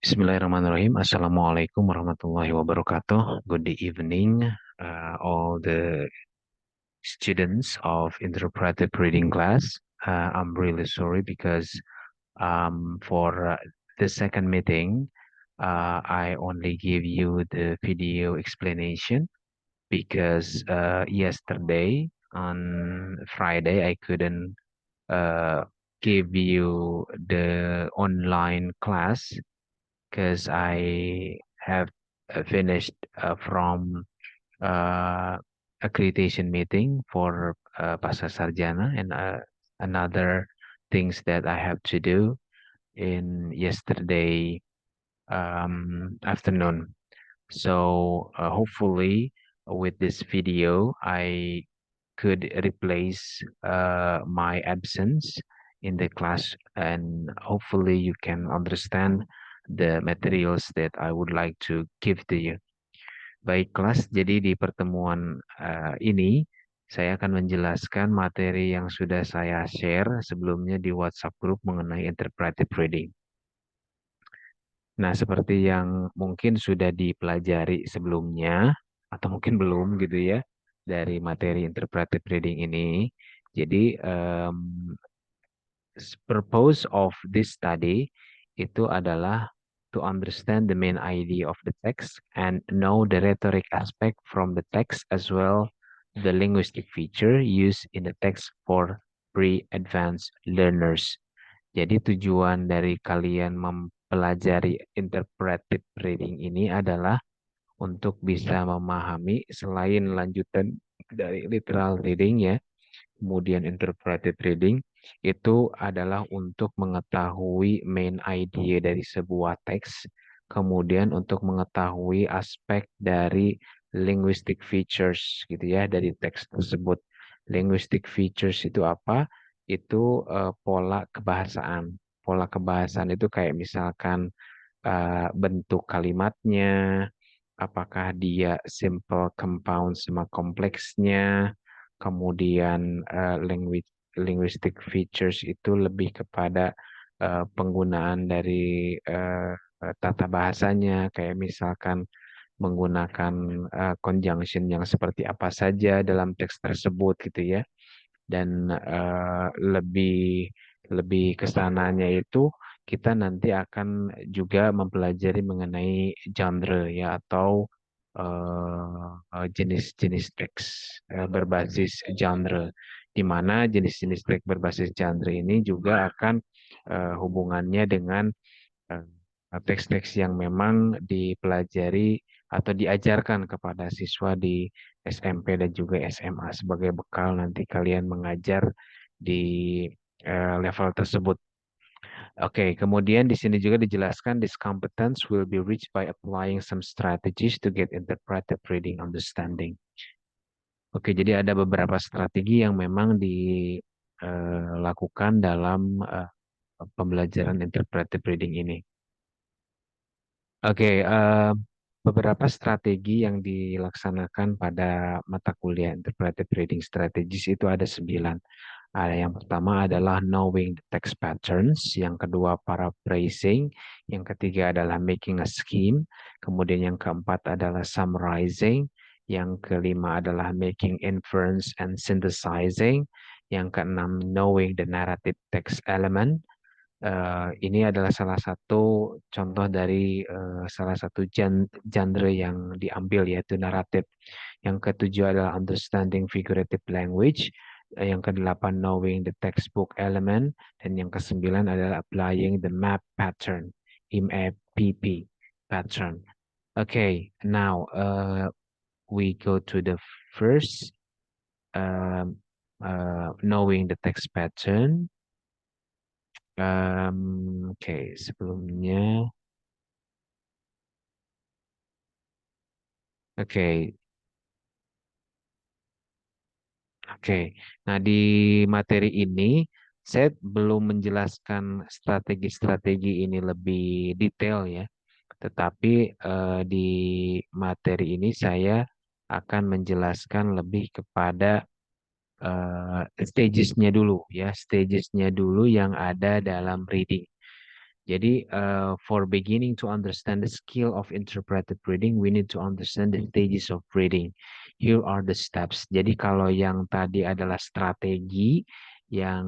Bismillahirrahmanirrahim. Assalamualaikum warahmatullahi wabarakatuh. Good evening, all the students of interpretive reading class. I'm really sorry because for the second meeting, I only give you the video explanation because yesterday on Friday I couldn't uh, give you the online class because I have finished from uh, accreditation meeting for Pasca Sarjana and another things that I have to do in yesterday afternoon. So hopefully with this video, I could replace my absence in the class and hopefully you can understand the materials that I would like to give to you. Baik kelas, jadi di pertemuan ini saya akan menjelaskan materi yang sudah saya share sebelumnya di WhatsApp group mengenai interpretive reading. Nah, seperti yang mungkin sudah dipelajari sebelumnya, atau mungkin belum gitu ya, dari materi interpretive reading ini. Jadi, purpose of this study itu adalah to understand the main idea of the text and know the rhetoric aspect from the text as well the linguistic feature used in the text for pre-advanced learners. Jadi tujuan dari kalian mempelajari interpretive reading ini adalah untuk bisa memahami selain lanjutan dari literal reading ya, kemudian interpretive reading itu adalah untuk mengetahui main idea dari sebuah teks, kemudian untuk mengetahui aspek dari linguistic features gitu ya dari teks tersebut. Linguistic features itu apa? Itu pola kebahasaan. Pola kebahasaan itu kayak misalkan bentuk kalimatnya, apakah dia simple, compound, sama kompleksnya, kemudian linguistic features itu lebih kepada penggunaan dari tata bahasanya, kayak misalkan menggunakan conjunction yang seperti apa saja dalam teks tersebut gitu ya. Dan lebih lebih kesananya itu kita nanti akan juga mempelajari mengenai genre ya atau jenis-jenis teks berbasis genre, di mana jenis-jenis teks berbasis genre ini juga akan hubungannya dengan eh, teks-teks yang memang dipelajari atau diajarkan kepada siswa di SMP dan juga SMA sebagai bekal nanti kalian mengajar di level tersebut. Oke, kemudian di sini juga dijelaskan this competence will be reached by applying some strategies to get interpretive reading understanding. Oke, jadi ada beberapa strategi yang memang dilakukan dalam pembelajaran interpretive reading ini. Oke, beberapa strategi yang dilaksanakan pada mata kuliah interpretive reading strategies itu ada 9. Ada yang pertama adalah knowing the text patterns, yang kedua paraphrasing, yang ketiga adalah making a scheme, kemudian yang keempat adalah summarizing, yang kelima adalah making inference and synthesizing, yang keenam knowing the narrative text element. Ini adalah salah satu contoh dari salah satu genre yang diambil yaitu naratif. Yang ketujuh adalah understanding figurative language. Yang kedelapan knowing the textbook element dan yang kesembilan adalah applying the map pattern, MAPP pattern. Okay, now we go to the first knowing the text pattern. Oke, sebelumnya, oke, oke. Nah, di materi ini saya belum menjelaskan strategi-strategi ini lebih detail ya. Tetapi di materi ini saya akan menjelaskan lebih kepada stagesnya dulu ya, stagesnya dulu yang ada dalam reading. Jadi, for beginning to understand the skill of interpretive reading, we need to understand the stages of reading. Here are the steps. Jadi kalau yang tadi adalah strategi, yang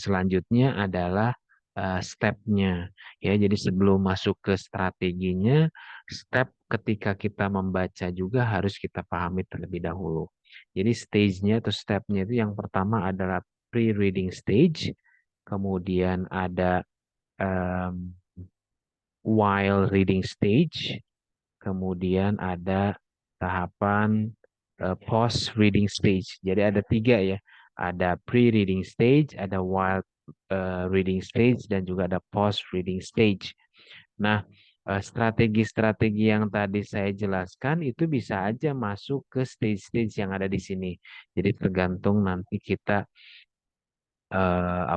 selanjutnya adalah stepnya. Ya, jadi sebelum masuk ke strateginya, step ketika kita membaca juga harus kita pahami terlebih dahulu. Jadi stage-nya atau step-nya itu yang pertama adalah pre-reading stage, kemudian ada um, while reading stage, kemudian ada tahapan post reading stage. Jadi ada tiga ya, ada pre-reading stage, ada while reading stage, dan juga ada post reading stage. Nah, strategi-strategi yang tadi saya jelaskan itu bisa aja masuk ke stage-stage yang ada di sini. Jadi tergantung nanti kita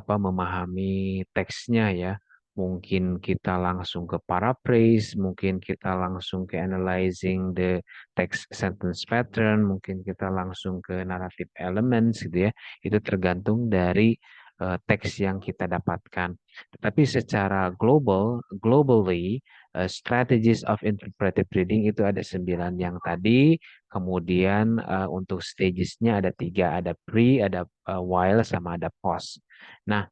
memahami teksnya ya. Mungkin kita langsung ke paraphrase, mungkin kita langsung ke analyzing the text sentence pattern, mungkin kita langsung ke narrative elements gitu ya. Itu tergantung dari teks yang kita dapatkan. Tetapi secara globally, strategies of interpretive reading itu ada 9 yang tadi. Kemudian untuk stagesnya ada 3, ada pre, ada while, sama ada post. Nah,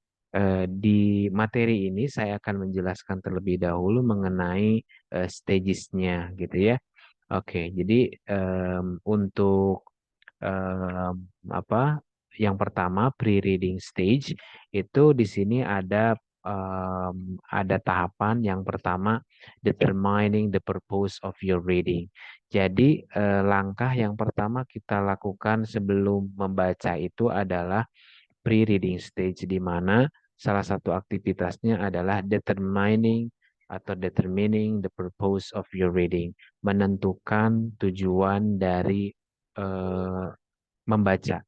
di materi ini saya akan menjelaskan terlebih dahulu mengenai stagesnya gitu ya. Oke, jadi untuk em, apa yang pertama pre-reading stage itu di sini ada tahapan yang pertama determining the purpose of your reading. Jadi langkah yang pertama kita lakukan sebelum membaca itu adalah pre-reading stage, di mana salah satu aktivitasnya adalah determining the purpose of your reading, menentukan tujuan dari eh, membaca,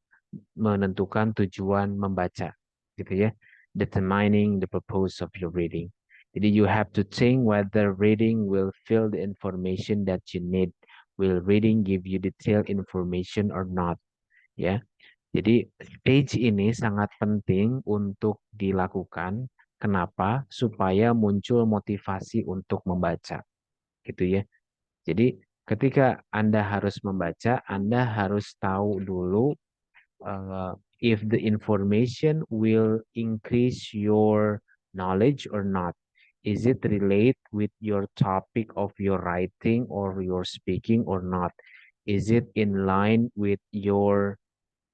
menentukan tujuan membaca, gitu ya. Determining the purpose of your reading. Jadi you have to think whether reading will fill the information that you need. Will reading give you detailed information or not? Ya. Jadi stage ini sangat penting untuk dilakukan. Kenapa? Supaya muncul motivasi untuk membaca, gitu ya. Jadi ketika Anda harus membaca, Anda harus tahu dulu if the information will increase your knowledge or not. Is it relate with your topic of your writing or your speaking or not? Is it in line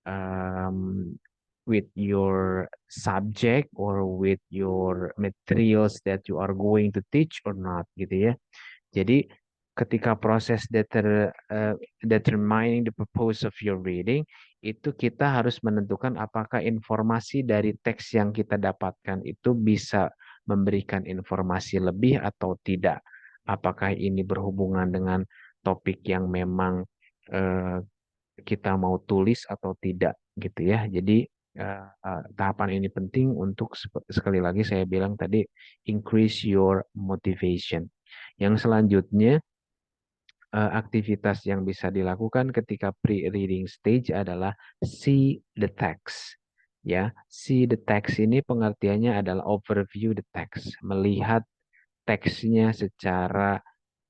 um, with your subject or with your materials that you are going to teach or not, gitu ya. Jadi ketika proses determining the purpose of your reading, itu kita harus menentukan apakah informasi dari teks yang kita dapatkan itu bisa memberikan informasi lebih atau tidak. Apakah ini berhubungan dengan topik yang memang eh, kita mau tulis atau tidak gitu ya. Jadi tahapan ini penting untuk sekali lagi saya bilang tadi increase your motivation. Yang selanjutnya aktivitas yang bisa dilakukan ketika pre-reading stage adalah see the text. Ya, see the text ini pengertiannya adalah overview the text, melihat teksnya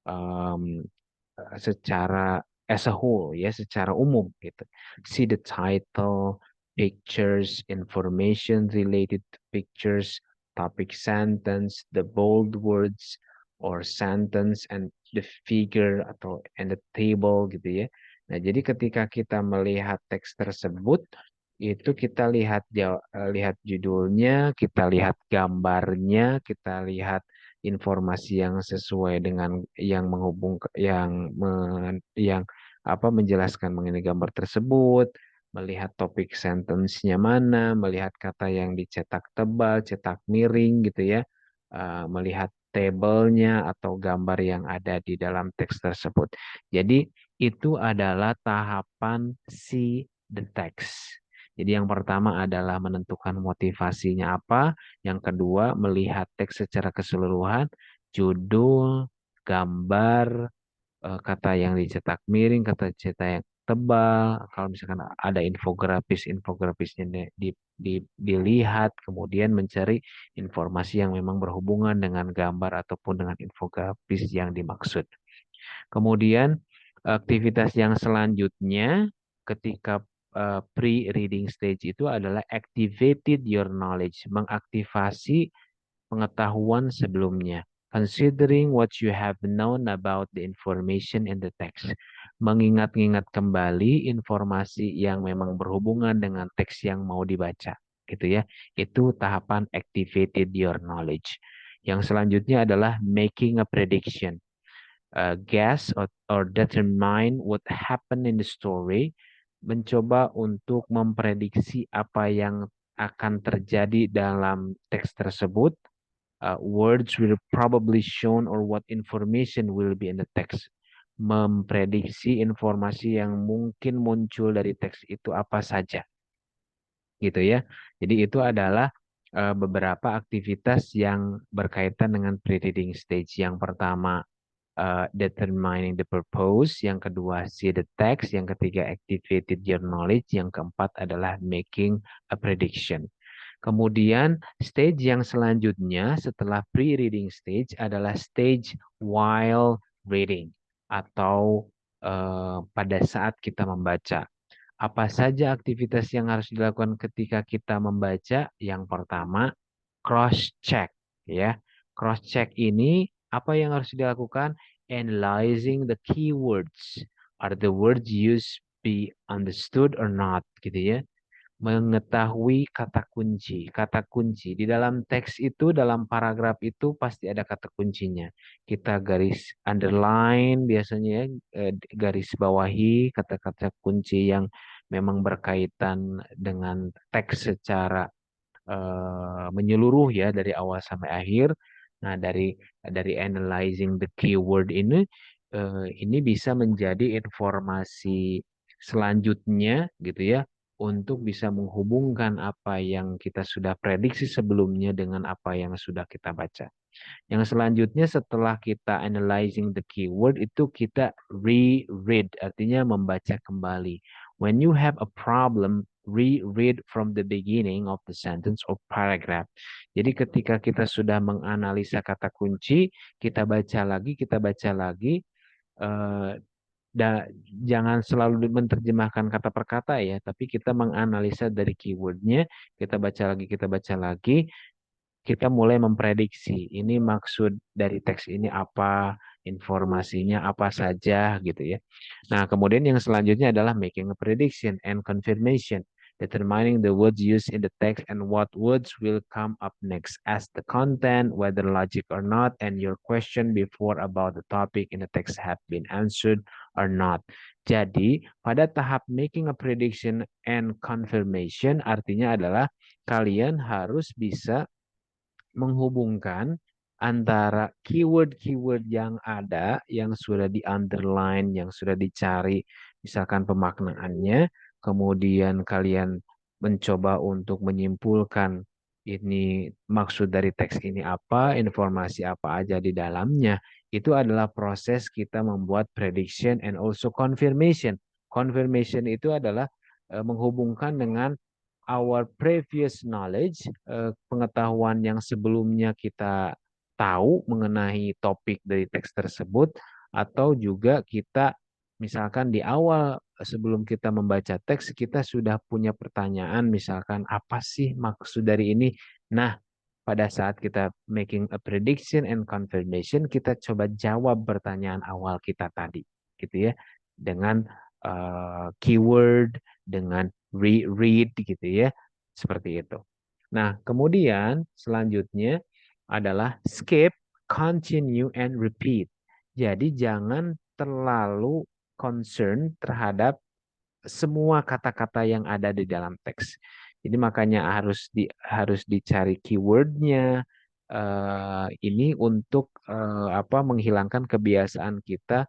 um, secara as a whole ya, secara umum gitu. See the title, pictures, information related to pictures, topic sentence, the bold words or sentence, and the figure atau and the table gitu ya. Nah, jadi ketika kita melihat teks tersebut, itu kita lihat judulnya, kita lihat gambarnya, kita lihat informasi yang sesuai dengan yang menghubung yang menjelaskan mengenai gambar tersebut, melihat topik sentence-nya mana, melihat kata yang dicetak tebal, cetak miring gitu ya, melihat tabelnya atau gambar yang ada di dalam teks tersebut. Jadi itu adalah tahapan see the text. Jadi yang pertama adalah menentukan motivasinya apa, yang kedua melihat teks secara keseluruhan, judul, gambar, kata yang dicetak miring, kata cetak yang tebal. Kalau misalkan ada infografisnya dilihat, kemudian mencari informasi yang memang berhubungan dengan gambar ataupun dengan infografis yang dimaksud. Kemudian aktivitas yang selanjutnya ketika pre-reading stage itu adalah activated your knowledge, mengaktifasi pengetahuan sebelumnya. Considering what you have known about the information in the text. Mengingat-ingat kembali informasi yang memang berhubungan dengan teks yang mau dibaca. Gitu ya. Itu tahapan activated your knowledge. Yang selanjutnya adalah making a prediction. Guess or determine what happened in the story. Mencoba untuk memprediksi apa yang akan terjadi dalam teks tersebut. Words will probably shown or what information will be in the text. Memprediksi informasi yang mungkin muncul dari teks itu apa saja. Gitu ya. Jadi itu adalah beberapa aktivitas yang berkaitan dengan pre-reading stage. Yang pertama, determining the purpose. Yang kedua, see the text. Yang ketiga, activated your knowledge. Yang keempat adalah making a prediction. Kemudian stage yang selanjutnya setelah pre-reading stage adalah stage while reading atau pada saat kita membaca. Apa saja aktivitas yang harus dilakukan ketika kita membaca? Yang pertama, cross check ya. Cross check ini apa yang harus dilakukan? Analyzing the keywords. Are the words used be understood or not gitu ya. Mengetahui kata kunci. Kata kunci di dalam teks itu, dalam paragraf itu pasti ada kata kuncinya. Kita garis underline biasanya ya, garis bawahi kata-kata kunci yang memang berkaitan dengan teks secara menyeluruh ya dari awal sampai akhir. Nah, dari analyzing the keyword ini bisa menjadi informasi selanjutnya gitu ya untuk bisa menghubungkan apa yang kita sudah prediksi sebelumnya dengan apa yang sudah kita baca. Yang selanjutnya setelah kita analyzing the keyword itu kita reread, artinya membaca kembali. When you have a problem, reread from the beginning of the sentence or paragraph. Jadi ketika kita sudah menganalisa kata kunci, kita baca lagi, eh, jangan selalu menerjemahkan kata per kata ya, tapi kita menganalisa dari keywordnya, kita baca lagi, kita mulai memprediksi ini maksud dari teks ini apa, informasinya apa saja gitu ya. Nah, kemudian yang selanjutnya adalah making a prediction and confirmation, determining the words used in the text and what words will come up next as the content, whether logic or not, and your question before about the topic in the text have been answered or not. Jadi, pada tahap making a prediction and confirmation artinya adalah kalian harus bisa menghubungkan antara keyword-keyword yang ada, yang sudah di-underline, yang sudah dicari, misalkan pemaknaannya, kemudian kalian mencoba untuk menyimpulkan ini maksud dari teks ini apa, informasi apa aja di dalamnya. Itu adalah proses kita membuat prediction and also confirmation. Confirmation itu adalah menghubungkan dengan our previous knowledge, pengetahuan yang sebelumnya kita tahu mengenai topik dari teks tersebut, atau juga kita misalkan di awal sebelum kita membaca teks kita sudah punya pertanyaan misalkan apa sih maksud dari ini. Nah, pada saat kita making a prediction and confirmation kita coba jawab pertanyaan awal kita tadi gitu ya dengan keyword, dengan reread gitu ya. Seperti itu. Nah, kemudian selanjutnya adalah skip, continue, and repeat. Jadi jangan terlalu concern terhadap semua kata-kata yang ada di dalam teks. Jadi makanya harus dicari keywordnya. Ini untuk menghilangkan kebiasaan kita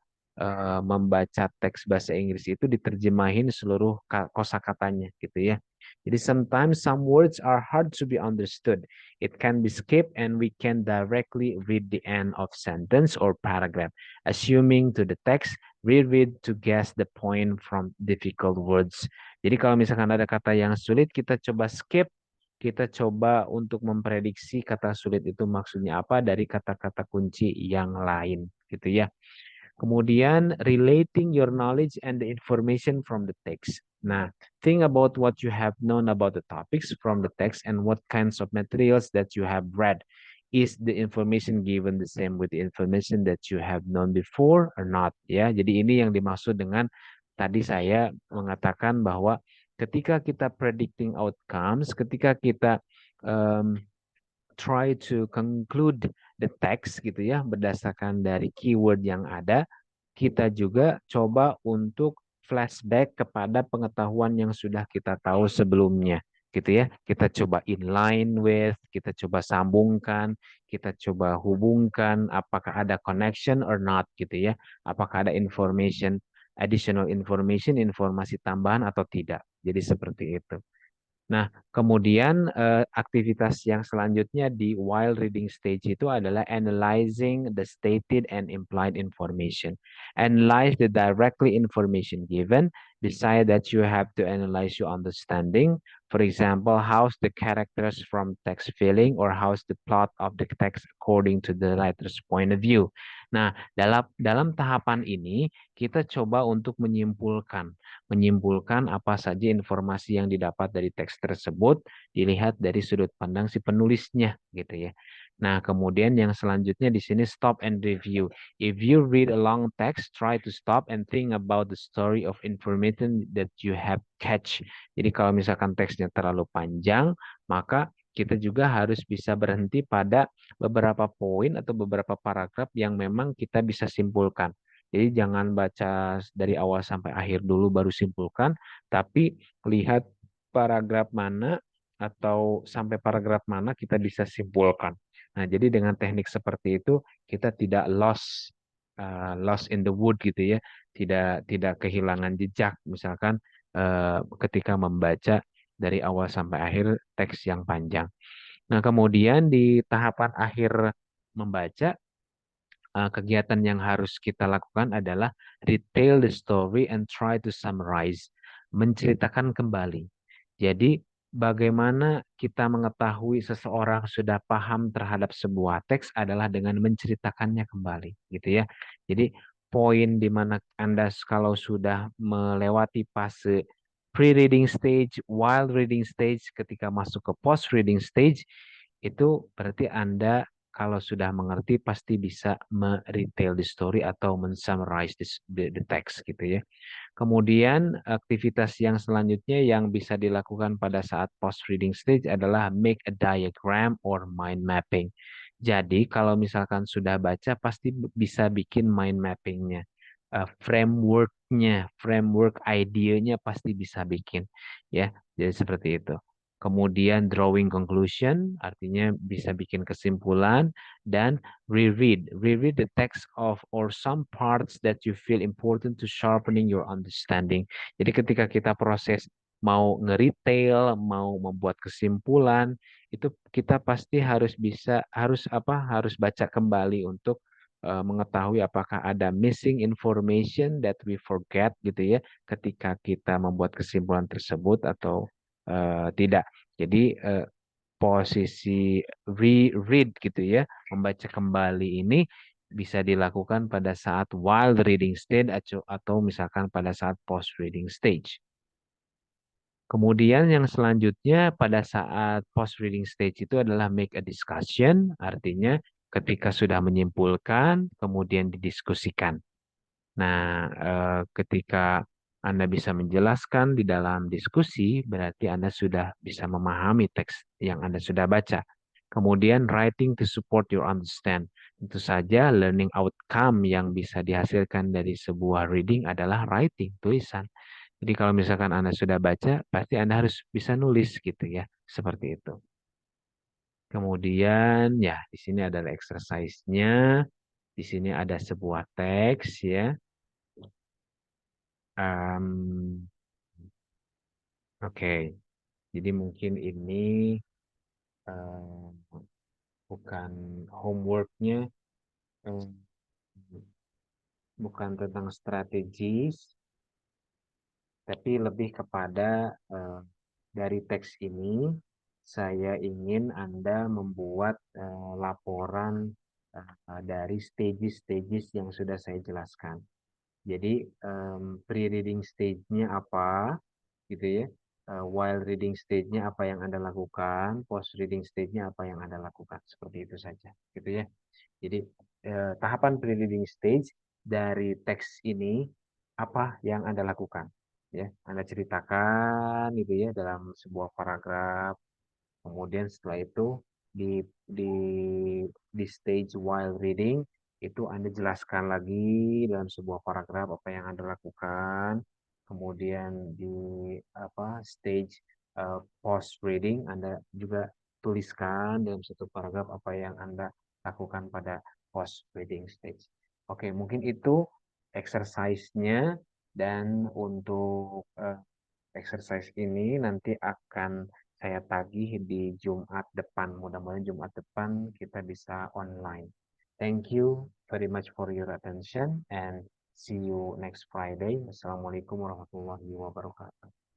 membaca teks bahasa Inggris itu diterjemahin seluruh kosakatanya gitu ya. Jadi sometimes some words are hard to be understood. It can be skipped and we can directly read the end of sentence or paragraph, assuming to the text Reread to guess the point from difficult words. Jadi kalau misalkan ada kata yang sulit, kita coba skip, kita coba untuk memprediksi kata sulit itu maksudnya apa dari kata-kata kunci yang lain, gitu ya. Kemudian relating your knowledge and the information from the text. Nah, think about what you have known about the topics from the text and what kinds of materials that you have read. Is the information given the same with the information that you have known before or not? Ya, jadi ini yang dimaksud dengan tadi saya mengatakan bahwa ketika kita predicting outcomes, ketika kita um, try to conclude the text gitu ya berdasarkan dari keyword yang ada, kita juga coba untuk flashback kepada pengetahuan yang sudah kita tahu sebelumnya gitu ya. Kita coba inline with, kita coba sambungkan, kita coba hubungkan apakah ada connection or not gitu ya. Apakah ada information, additional information, informasi tambahan atau tidak. Jadi seperti itu. Nah, kemudian aktivitas yang selanjutnya di while reading stage itu adalah analyzing the stated and implied information. Analyze the directly information given. Decide that you have to analyze your understanding. For example, how's the characters from text feeling or how's the plot of the text according to the writer's point of view. Nah, dalam tahapan ini kita coba untuk menyimpulkan apa saja informasi yang didapat dari teks tersebut dilihat dari sudut pandang si penulisnya gitu ya. Nah, kemudian yang selanjutnya di sini stop and review. If you read a long text, try to stop and think about the story of information that you have catch. Jadi kalau misalkan teksnya terlalu panjang, maka kita juga harus bisa berhenti pada beberapa poin atau beberapa paragraf yang memang kita bisa simpulkan. Jadi jangan baca dari awal sampai akhir dulu baru simpulkan, tapi lihat paragraf mana atau sampai paragraf mana kita bisa simpulkan. Nah, jadi dengan teknik seperti itu kita tidak lost in the wood gitu ya, tidak kehilangan jejak misalkan ketika membaca dari awal sampai akhir teks yang panjang. Nah, kemudian di tahapan akhir membaca kegiatan yang harus kita lakukan adalah retell the story and try to summarize, menceritakan kembali. Jadi, bagaimana kita mengetahui seseorang sudah paham terhadap sebuah teks adalah dengan menceritakannya kembali, gitu ya. Jadi, poin di mana Anda kalau sudah melewati fase pre-reading stage, while reading stage, ketika masuk ke post-reading stage, itu berarti Anda kalau sudah mengerti pasti bisa meretail the story atau mensummarize the text gitu ya. Kemudian aktivitas yang selanjutnya yang bisa dilakukan pada saat post reading stage adalah make a diagram or mind mapping. Jadi kalau misalkan sudah baca pasti bisa bikin mind mappingnya. Frameworknya, framework idenya pasti bisa bikin ya. Jadi seperti itu. Kemudian drawing conclusion, artinya bisa bikin kesimpulan dan reread. Reread the text of or some parts that you feel important to sharpening your understanding. Jadi ketika kita proses mau nge-retail, mau membuat kesimpulan, itu kita pasti harus baca kembali untuk mengetahui apakah ada missing information that we forget gitu ya ketika kita membuat kesimpulan tersebut atau tidak. Jadi posisi reread gitu ya, membaca kembali ini bisa dilakukan pada saat while reading stage atau misalkan pada saat post reading stage. Kemudian yang selanjutnya pada saat post reading stage itu adalah make a discussion, artinya ketika sudah menyimpulkan kemudian didiskusikan. Nah, ketika Anda bisa menjelaskan di dalam diskusi, berarti Anda sudah bisa memahami teks yang Anda sudah baca. Kemudian writing to support your understand. Tentu saja learning outcome yang bisa dihasilkan dari sebuah reading adalah writing, tulisan. Jadi kalau misalkan Anda sudah baca, pasti Anda harus bisa nulis gitu ya, seperti itu. Kemudian ya, di sini adalah exercise-nya. Di sini ada sebuah teks ya. Um, Oke, jadi mungkin ini um, bukan homeworknya. Um, bukan tentang strategis, tapi lebih kepada dari teks ini saya ingin Anda membuat laporan dari stages-stages yang sudah saya jelaskan. Jadi pre-reading stage-nya apa, gitu ya. While reading stage-nya apa yang Anda lakukan, post-reading stage-nya apa yang Anda lakukan. Seperti itu saja, gitu ya. Jadi tahapan pre-reading stage dari teks ini apa yang Anda lakukan, ya. Anda ceritakan gitu ya dalam sebuah paragraf. Kemudian setelah itu di di di stage while reading itu Anda jelaskan lagi dalam sebuah paragraf apa yang Anda lakukan. Kemudian di stage post reading Anda juga tuliskan dalam satu paragraf apa yang Anda lakukan pada post reading stage. Oke, mungkin itu exercise-nya, dan untuk exercise ini nanti akan saya tagih di Jumat depan. Mudah-mudahan Jumat depan kita bisa online. Thank you very much for your attention and see you next Friday. Assalamualaikum warahmatullahi wabarakatuh.